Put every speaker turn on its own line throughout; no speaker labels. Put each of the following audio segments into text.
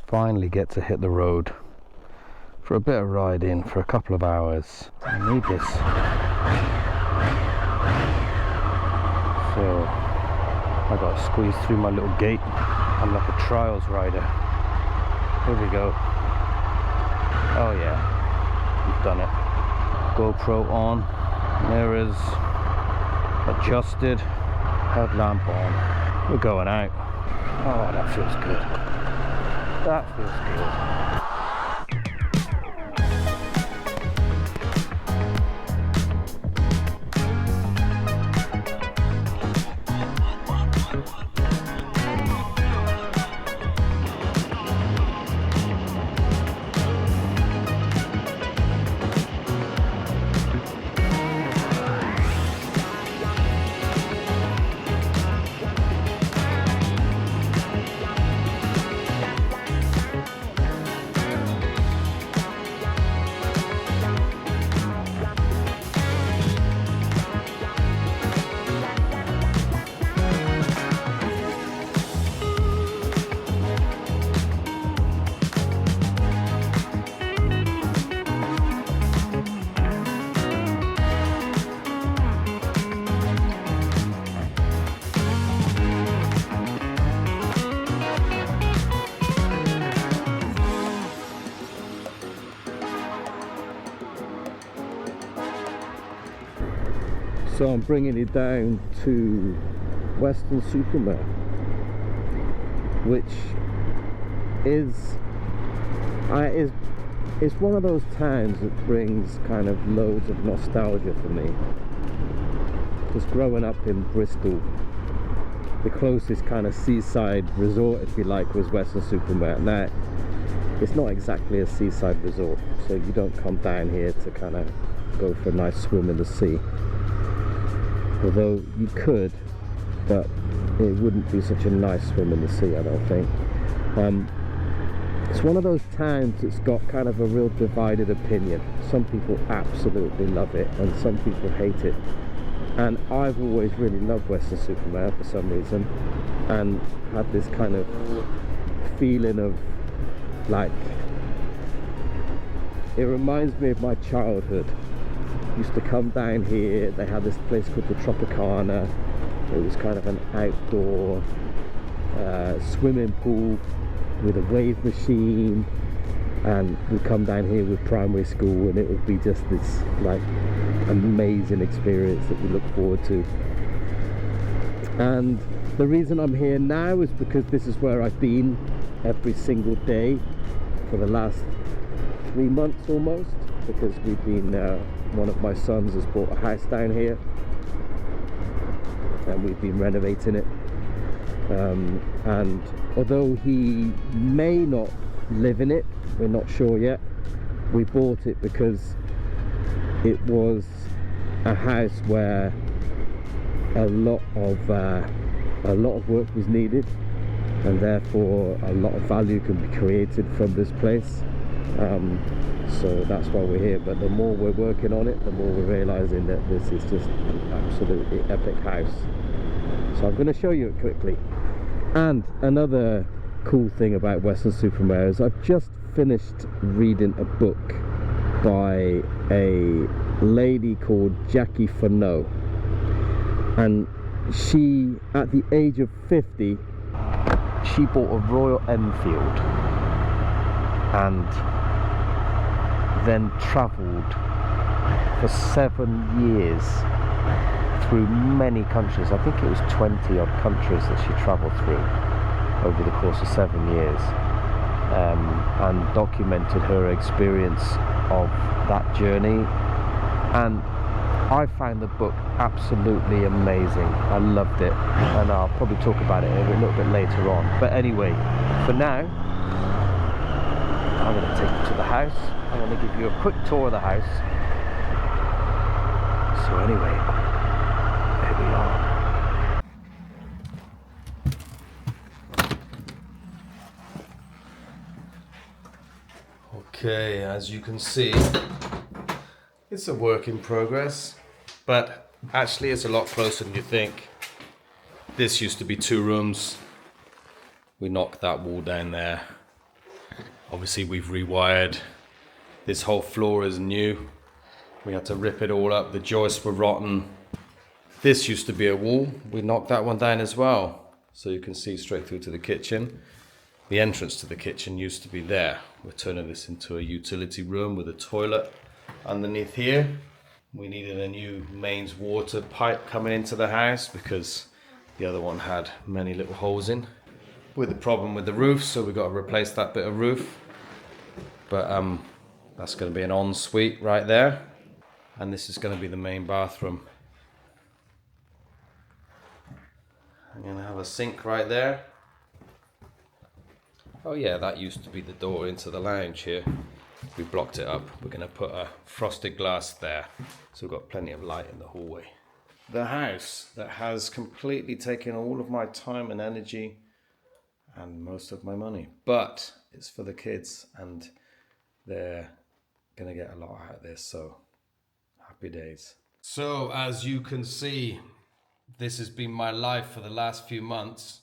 finally get to hit the road for a bit of riding for a couple of hours. I need this. So I got to squeeze through my little gate. I'm like a trials rider. Here we go. Oh yeah, we've done it. GoPro on, mirrors adjusted, headlamp on. We're going out. Oh, that feels good. That feels good. So I'm bringing it down to Weston-super-Mare, which is it's one of those towns that brings kind of loads of nostalgia for me. Because growing up in Bristol, the closest kind of seaside resort, if you like, was Weston-super-Mare. Now, it's not exactly a seaside resort, so you don't come down here to kind of go for a nice swim in the sea. Although you could, but it wouldn't be such a nice swim in the sea, I don't think. It's one of those towns that's got kind of a real divided opinion. Some people absolutely love it and some people hate it. And I've always really loved Weston-super-Mare for some reason, and had this kind of feeling of like, it reminds me of my childhood. Used to come down here. They had this place called the Tropicana. It was kind of an outdoor swimming pool with a wave machine, and we'd come down here with primary school and it would be just this like amazing experience that we look forward to. And the reason I'm here now is because this is where I've been every single day for the last 3 months almost, because we've been one of my sons has bought a house down here and we've been renovating it, and although he may not live in it, we're not sure yet. We bought it because it was a house where a lot of work was needed, and therefore a lot of value can be created from this place. So that's why we're here. But the more we're working on it, the more we're realizing that this is just an absolutely epic house. So I'm going to show you it quickly. And another cool thing about Weston-super-Mare is I've just finished reading a book by a lady called Jackie Furneaux, and she, at the age of 50, she bought a Royal Enfield and then travelled for 7 years through many countries. I think it was 20 odd countries that she travelled through over the course of 7 years, and documented her experience of that journey. And I found the book absolutely amazing. I loved it, and I'll probably talk about it a little bit later on. But anyway, for now, I'm going to take you to the house. I'm going to give you a quick tour of the house. So anyway, here we are. Okay, as you can see, it's a work in progress, but actually it's a lot closer than you think. This used to be 2 rooms. We knocked that wall down there.
Obviously we've rewired. This whole floor is new. We had to rip it all up. The joists were rotten. This used to be a wall. We knocked that one down as well. So you can see straight through to the kitchen. The entrance to the kitchen used to be there. We're turning this into a utility room with a toilet underneath here. We needed a new mains water pipe coming into the house because the other one had many little holes in. With the problem with the roof, so we got to replace that bit of roof. But that's going to be an ensuite right there. And this is going to be the main bathroom. I'm going to have a sink right there. Oh yeah, that used to be the door into the lounge here. We blocked it up. We're going to put a frosted glass there. So we've got plenty of light in the hallway. The house that has completely taken all of my time and energy and most of my money. But it's for the kids and they're going to get a lot out of this. So happy days. So as you can see, this has been my life for the last few months.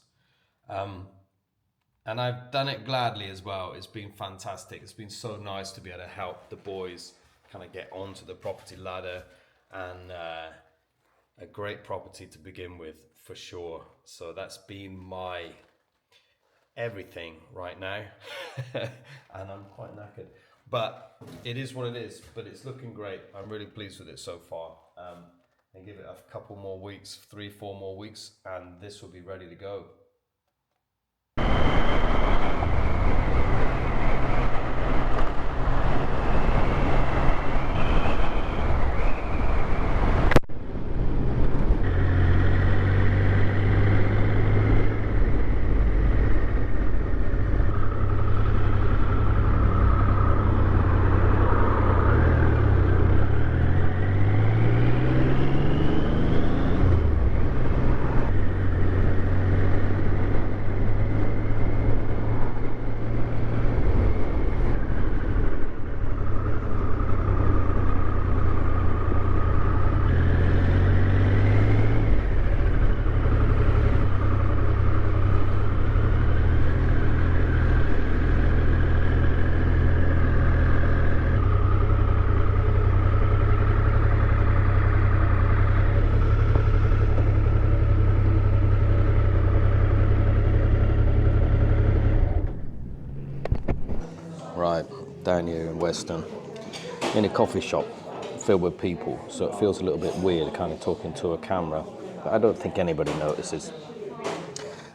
And I've done it gladly as well. It's been fantastic. It's been so nice to be able to help the boys kind of get onto the property ladder, and a great property to begin with for sure. So that's been my everything right now. And I'm quite knackered. But it is what it is. But it's looking great. I'm really pleased with it so far. And give it a couple more weeks, 3-4 more weeks, and this will be ready to go. Right, down here in Weston, in a coffee shop filled with people, so it feels a little bit weird kind of talking to a camera, but I don't think anybody notices.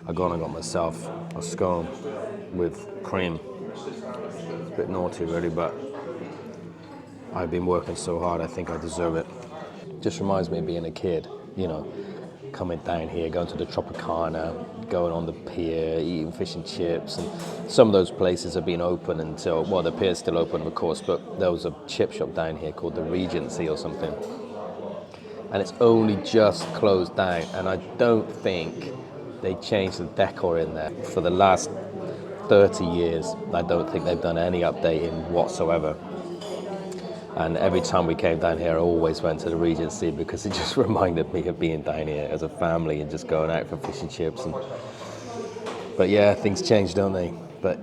I got myself a scone with cream. It's a bit naughty really, but I've been working so hard, I think I deserve it. Just reminds me of being a kid, you know, coming down here, going to the Tropicana, going on the pier, eating fish and chips, and some of those places have been open until, well, the pier's still open of course, but there was a chip shop down here called the Regency or something, and it's only just closed down, and I don't think they changed the decor in there for the last 30 years. I don't think they've done any updating whatsoever. And every time we came down here, I always went to the Regency because it just reminded me of being down here as a family and just going out for fish and chips. But yeah, things change, don't they? But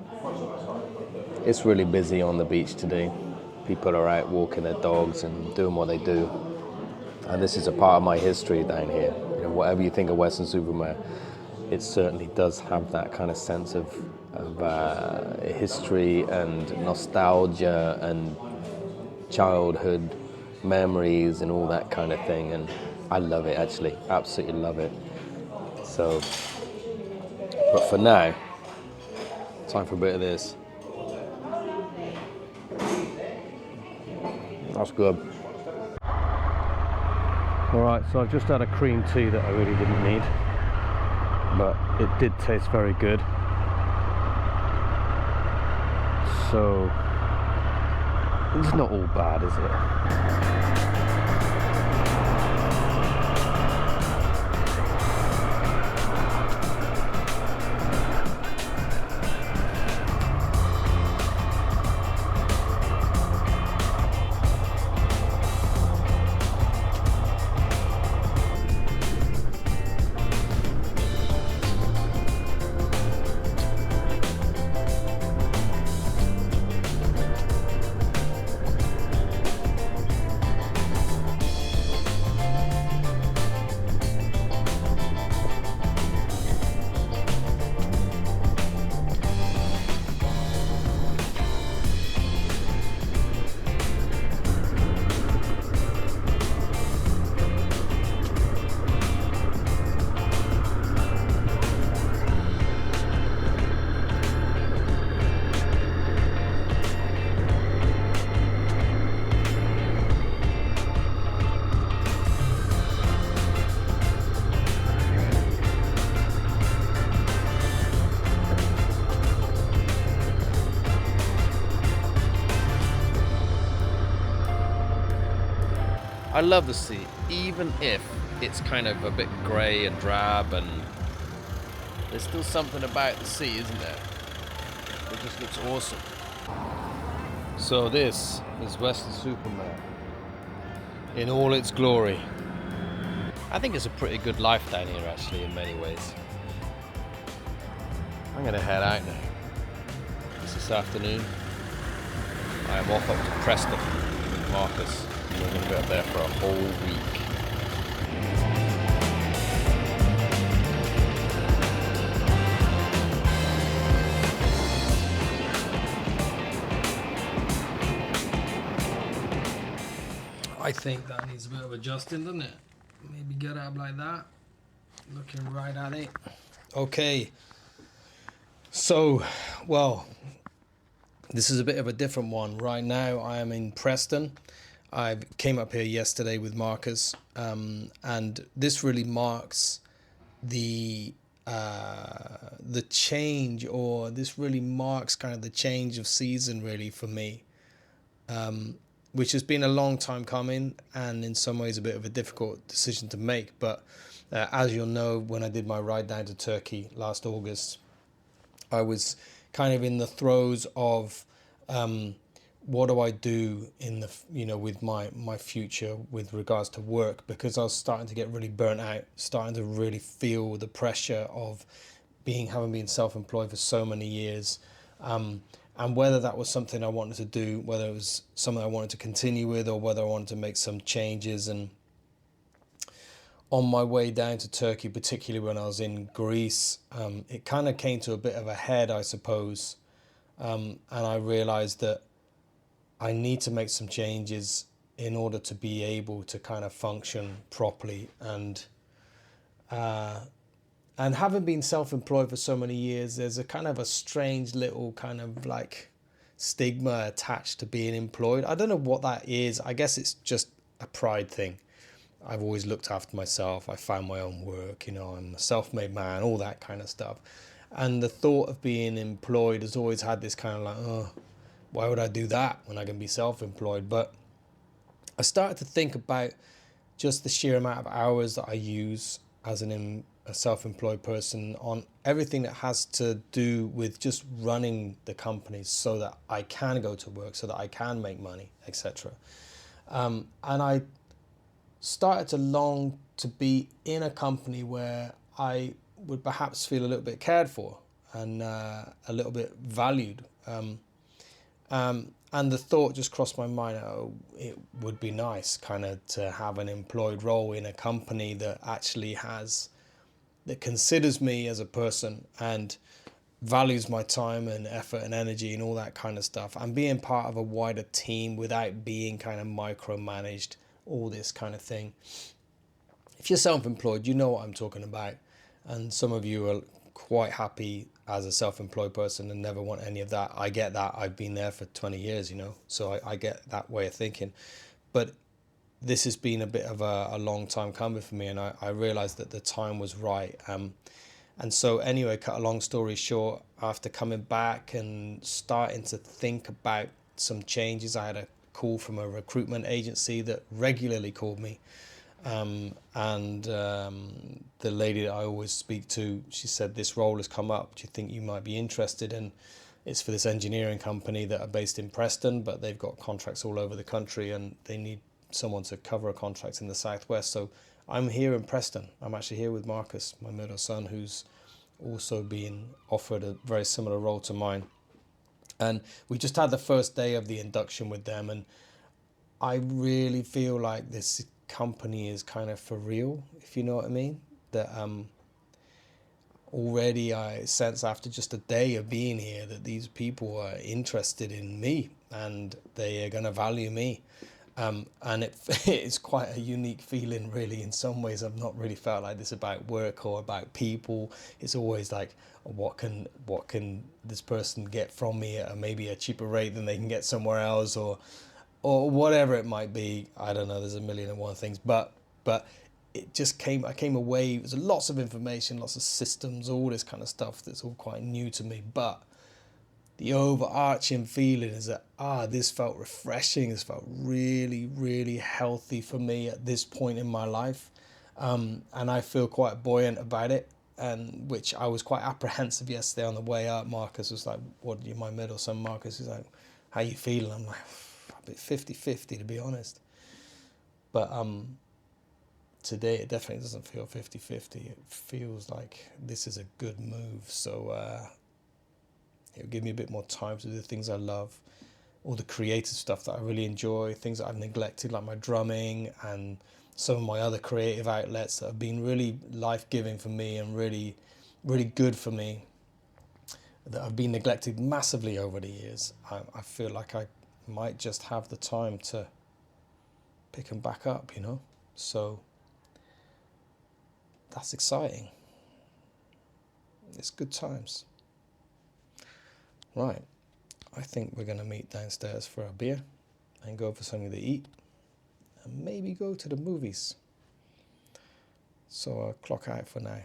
it's really busy on the beach today. People are out walking their dogs and doing what they do. And this is a part of my history down here. You know, whatever you think of Weston-super-Mare, it certainly does have that kind of sense of history and nostalgia and childhood memories and all that kind of thing, and I love it, actually, absolutely love it. So, but for now, time for a bit of this. That's good. Alright, so I've just had a cream tea that I really didn't need, but it did taste very good. So it's not all bad, is it? I love the sea, even if it's kind of a bit grey and drab, and there's still something about the sea, isn't there? It just looks awesome. So this is Weston-super-Mare in all its glory. I think it's a pretty good life down here, actually, in many ways. I'm gonna head out now. This afternoon, I am off up to Preston with Marcus, and we're gonna be up there for a whole week. I think that needs a bit of adjusting, doesn't it? Maybe get up like that, looking right at it. Okay, so, well, this is a bit of a different one. Right now I am in Preston. I came up here yesterday with Marcus, and this really marks the change, or this really marks kind of the change of season really for me, which has been a long time coming, and in some ways a bit of a difficult decision to make. But as you'll know, when I did my ride down to Turkey last August, I was kind of in the throes of what do I do in the with my future with regards to work, because I was starting to get really burnt out, starting to really feel the pressure of having been self-employed for so many years, and whether that was something I wanted to do, whether it was something I wanted to continue with, or whether I wanted to make some changes. And on my way down to Turkey, particularly when I was in Greece, it kind of came to a bit of a head, I suppose, and I realized that I need to make some changes in order to be able to kind of function properly. And having been self-employed for so many years, there's a kind of a strange little kind of like stigma attached to being employed. I don't know what that is. I guess it's just a pride thing. I've always looked after myself. I found my own work, I'm a self-made man, all that kind of stuff. And the thought of being employed has always had this kind of like, oh, why would I do that when I can be self-employed? But I started to think about just the sheer amount of hours that I use as a self-employed person on everything that has to do with just running the companies so that I can go to work, so that I can make money, etc. And I started to long to be in a company where I would perhaps feel a little bit cared for and a little bit valued. And the thought just crossed my mind, oh, it would be nice kind of to have an employed role in a company that actually that considers me as a person and values my time and effort and energy and all that kind of stuff, and being part of a wider team without being kind of micromanaged, all this kind of thing. If you're self-employed, you know what I'm talking about, and some of you are quite happy as a self-employed person and never want any of that. I get that. I've been there for 20 years, so I get that way of thinking. But this has been a bit of a long time coming for me, and I realized that the time was right. And so anyway, cut a long story short, after coming back and starting to think about some changes, I had a call from a recruitment agency that regularly called me. The lady that I always speak to, she said, this role has come up. Do you think you might be interested? And it's for this engineering company that are based in Preston, but they've got contracts all over the country, and they need someone to cover a contract in the southwest. So I'm here in Preston. I'm actually here with Marcus, my middle son, who's also being offered a very similar role to mine. And we just had the first day of the induction with them, and I really feel like this company is kind of for real, if you know what I mean. That already I sense after just a day of being here that these people are interested in me and they are going to value me. And it's quite a unique feeling, really. In some ways, I've not really felt like this about work or about people. It's always like, what can this person get from me at maybe a cheaper rate than they can get somewhere else, or whatever it might be. I don't know. There's a million and one things, but it just I came away. It was lots of information, lots of systems, all this kind of stuff that's all quite new to me. But
the overarching feeling is that, this felt refreshing. This felt really, really healthy for me at this point in my life. And I feel quite buoyant about it, and which I was quite apprehensive yesterday on the way up. Marcus was like, what do you, my middle son Marcus is like, how you feeling? I'm like, a bit 50-50 to be honest. But today it definitely doesn't feel 50-50. It feels like this is a good move. So it'll give me a bit more time to do the things I love, all the creative stuff that I really enjoy, things that I've neglected like my drumming and some of my other creative outlets that have been really life-giving for me and really, really good for me, that have been neglected massively over the years. I feel like I might just have the time to pick them back up, you know? So that's exciting. It's good times. Right, I think we're going to meet downstairs for a beer and go for something to eat and maybe go to the movies. So I'll clock out for now.